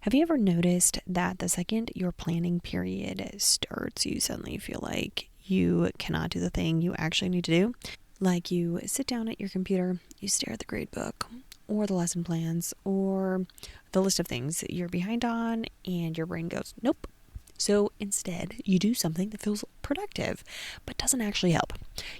Have you ever noticed that the second your planning period starts, you suddenly feel like you cannot do the thing you actually need to do? Like you sit down at your computer, you stare at the grade book or the lesson plans or the list of things you're behind on, and your brain goes, nope. So instead, you do something that feels productive, but doesn't actually help.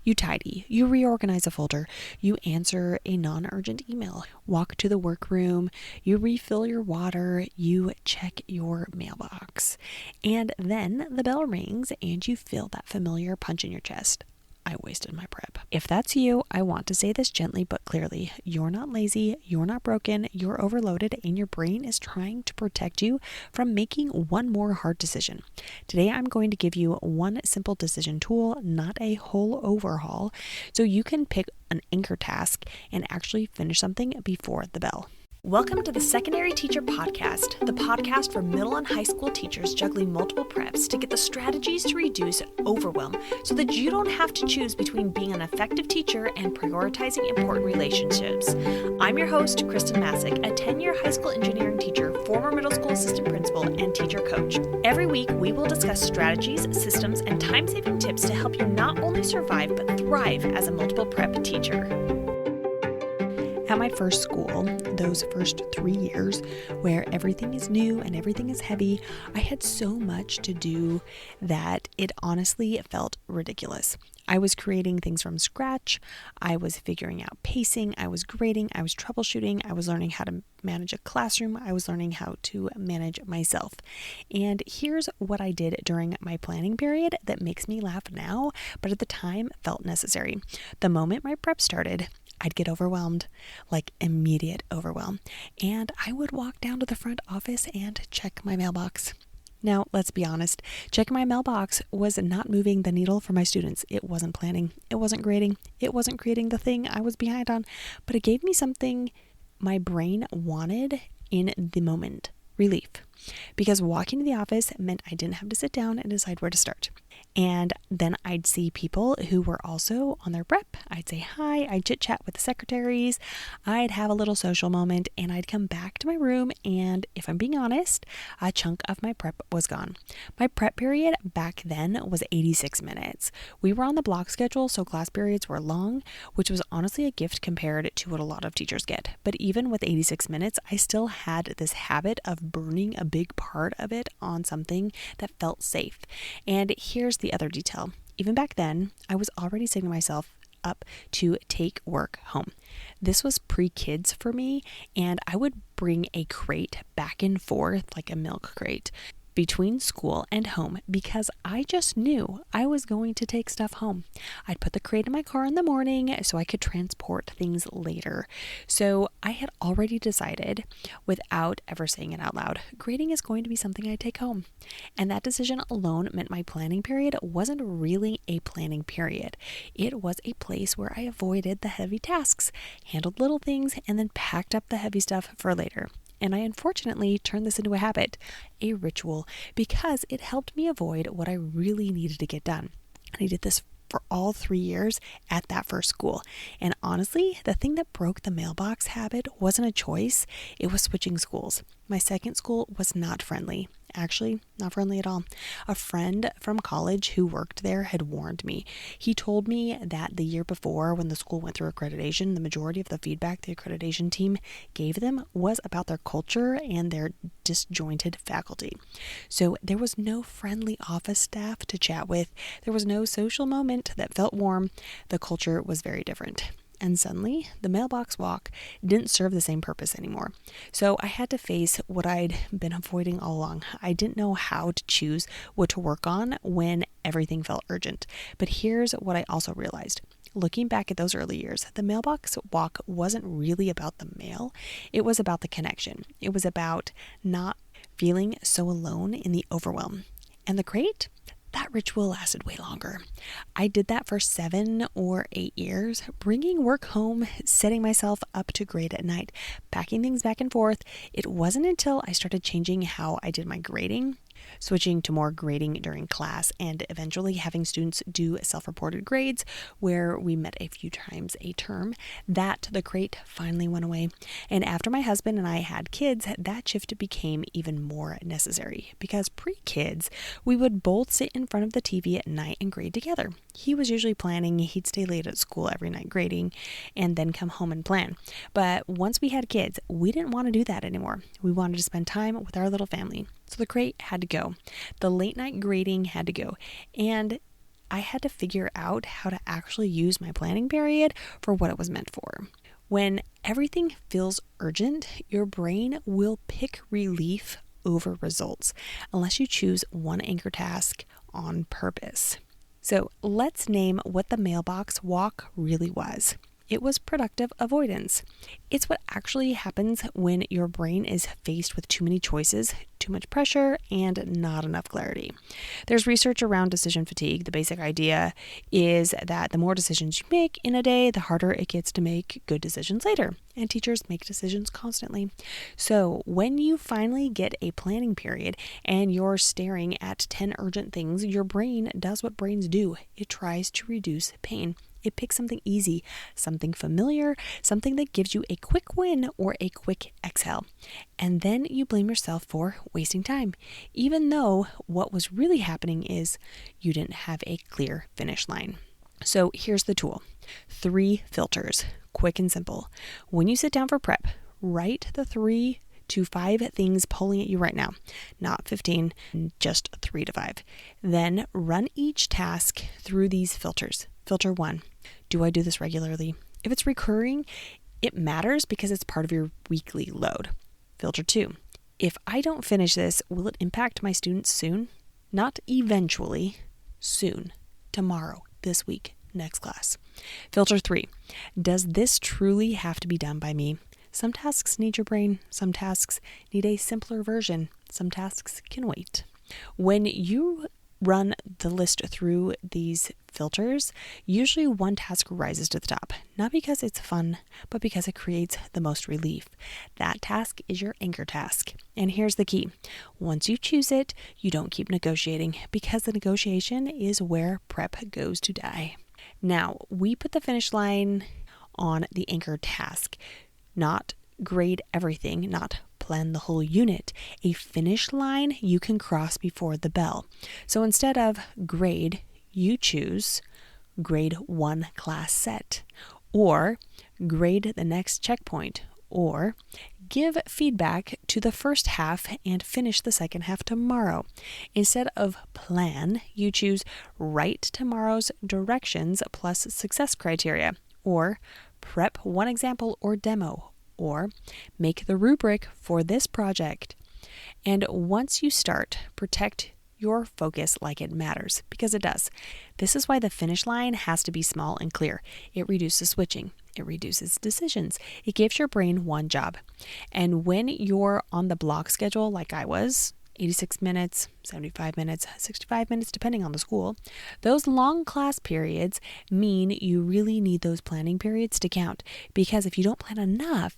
You tidy, you reorganize a folder, you answer a non-urgent email, walk to the workroom, you refill your water, you check your mailbox. And then the bell rings and you feel that familiar punch in your chest. I wasted my prep. If that's you, I want to say this gently but clearly. You're not lazy, you're not broken, you're overloaded, and your brain is trying to protect you from making one more hard decision. Today, I'm going to give you one simple decision tool, not a whole overhaul, so you can pick an anchor task and actually finish something before the bell. Welcome to the Secondary Teacher Podcast, the podcast for middle and high school teachers juggling multiple preps to get the strategies to reduce overwhelm so that you don't have to choose between being an effective teacher and prioritizing important relationships. I'm your host, Kristen Masick, a 10-year high school engineering teacher, former middle school assistant principal, and teacher coach. Every week, we will discuss strategies, systems, and time-saving tips to help you not only survive but thrive as a multiple prep teacher. At my first school, those first 3 years where everything is new and everything is heavy, I had so much to do that it honestly felt ridiculous. I was creating things from scratch. I was figuring out pacing. I was grading. I was troubleshooting. I was learning how to manage a classroom. I was learning how to manage myself. And here's what I did during my planning period that makes me laugh now, but at the time felt necessary. The moment my prep started, I'd get overwhelmed, like immediate overwhelm, and I would walk down to the front office and check my mailbox. Now, let's be honest, checking my mailbox was not moving the needle for my students. It wasn't planning, it wasn't grading, it wasn't creating the thing I was behind on, but it gave me something my brain wanted in the moment, relief. Because walking to the office meant I didn't have to sit down and decide where to start. And then I'd see people who were also on their prep. I'd say hi, I'd chit chat with the secretaries, I'd have a little social moment, and I'd come back to my room, and if I'm being honest, a chunk of my prep was gone. My prep period back then was 86 minutes. We were on the block schedule, so class periods were long, which was honestly a gift compared to what a lot of teachers get. But even with 86 minutes, I still had this habit of burning a big part of it on something that felt safe. And here's the other detail. Even back then, I was already setting myself up to take work home. This was pre-kids for me, and I would bring a crate back and forth, like a milk crate, between school and home because I just knew I was going to take stuff home. I'd put the crate in my car in the morning so I could transport things later. So I had already decided, without ever saying it out loud, grading is going to be something I take home. And that decision alone meant my planning period wasn't really a planning period. It was a place where I avoided the heavy tasks, handled little things, and then packed up the heavy stuff for later. And I unfortunately turned this into a habit, a ritual, because it helped me avoid what I really needed to get done. And I did this for all 3 years at that first school. And honestly, the thing that broke the mailbox habit wasn't a choice, it was switching schools. My second school was not friendly. Actually, not friendly at all. A friend from college who worked there had warned me. He told me that the year before, when the school went through accreditation, the majority of the feedback the accreditation team gave them was about their culture and their disjointed faculty. So there was no friendly office staff to chat with. There was no social moment that felt warm. The culture was very different. And suddenly, the mailbox walk didn't serve the same purpose anymore. So I had to face what I'd been avoiding all along. I didn't know how to choose what to work on when everything felt urgent. But here's what I also realized. Looking back at those early years, the mailbox walk wasn't really about the mail. It was about the connection. It was about not feeling so alone in the overwhelm. And the crate? That ritual lasted way longer. I did that for 7 or 8 years, bringing work home, setting myself up to grade at night, packing things back and forth. It wasn't until I started changing how I did my grading, switching to more grading during class, and eventually having students do self-reported grades where we met a few times a term, the crate finally went away. And after my husband and I had kids, that shift became even more necessary because pre-kids, we would both sit in front of the TV at night and grade together. He was usually planning, he'd stay late at school every night grading and then come home and plan. But once we had kids, we didn't want to do that anymore. We wanted to spend time with our little family. So the crate had to go. The late night grading had to go. And I had to figure out how to actually use my planning period for what it was meant for. When everything feels urgent, your brain will pick relief over results unless you choose one anchor task on purpose. So let's name what the mailbox walk really was. It was productive avoidance. It's what actually happens when your brain is faced with too many choices, too much pressure, and not enough clarity. There's research around decision fatigue. The basic idea is that the more decisions you make in a day, the harder it gets to make good decisions later. And teachers make decisions constantly. So when you finally get a planning period and you're staring at 10 urgent things, your brain does what brains do. It tries to reduce pain. It picks something easy, something familiar, something that gives you a quick win or a quick exhale. And then you blame yourself for wasting time, even though what was really happening is you didn't have a clear finish line. So here's the tool. 3 filters, quick and simple. When you sit down for prep, write the 3 to 5 things pulling at you right now, not 15, just 3 to 5. Then run each task through these filters. Filter 1, do I do this regularly? If it's recurring, it matters because it's part of your weekly load. Filter 2, if I don't finish this, will it impact my students soon? Not eventually, soon, tomorrow, this week, next class. Filter 3, does this truly have to be done by me? Some tasks need your brain, some tasks need a simpler version, some tasks can wait. When you run the list through these filters, usually one task rises to the top, not because it's fun, but because it creates the most relief. That task is your anchor task. And here's the key. Once you choose it, you don't keep negotiating because the negotiation is where prep goes to die. Now, we put the finish line on the anchor task, not grade everything, not plan the whole unit. A finish line you can cross before the bell. So instead of grade, you choose grade 1 class set, or grade the next checkpoint, or give feedback to the first half and finish the second half tomorrow. Instead of plan, you choose write tomorrow's directions plus success criteria, or prep one example or demo, or make the rubric for this project. And once you start, protect your focus like it matters, because it does. This is why the finish line has to be small and clear. It reduces switching. It reduces decisions. It gives your brain one job. And when you're on the block schedule, like I was, 86 minutes, 75 minutes, 65 minutes, depending on the school, those long class periods mean you really need those planning periods to count. Because if you don't plan enough,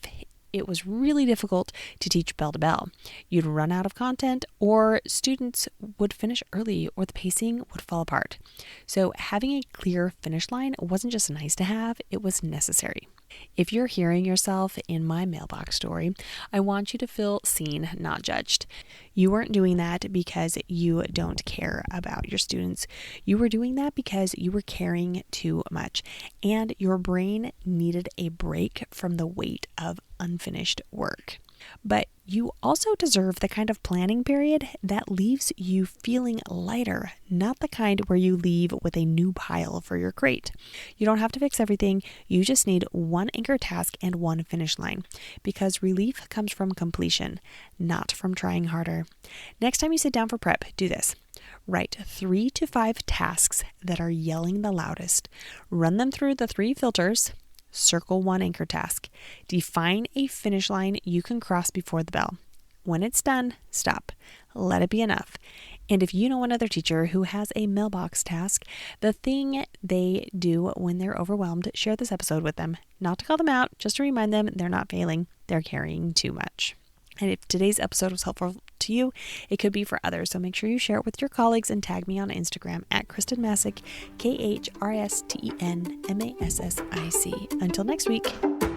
it was really difficult to teach bell to bell. You'd run out of content, or students would finish early, or the pacing would fall apart. So having a clear finish line wasn't just nice to have, it was necessary. If you're hearing yourself in my mailbox story, I want you to feel seen, not judged. You weren't doing that because you don't care about your students. You were doing that because you were caring too much, and your brain needed a break from the weight of unfinished work. But you also deserve the kind of planning period that leaves you feeling lighter, not the kind where you leave with a new pile for your crate. You don't have to fix everything. You just need one anchor task and one finish line, because relief comes from completion, not from trying harder. Next time you sit down for prep, do this. Write 3 to 5 tasks that are yelling the loudest. Run them through the 3 filters. Circle one anchor task. Define a finish line you can cross before the bell. When it's done, stop. Let it be enough. And if you know another teacher who has a mailbox task, the thing they do when they're overwhelmed, share this episode with them. Not to call them out, just to remind them they're not failing, they're carrying too much. And if today's episode was helpful to you, it could be for others. So make sure you share it with your colleagues and tag me on Instagram at Kristen Masick, KHRSTENMASSIC. Until next week.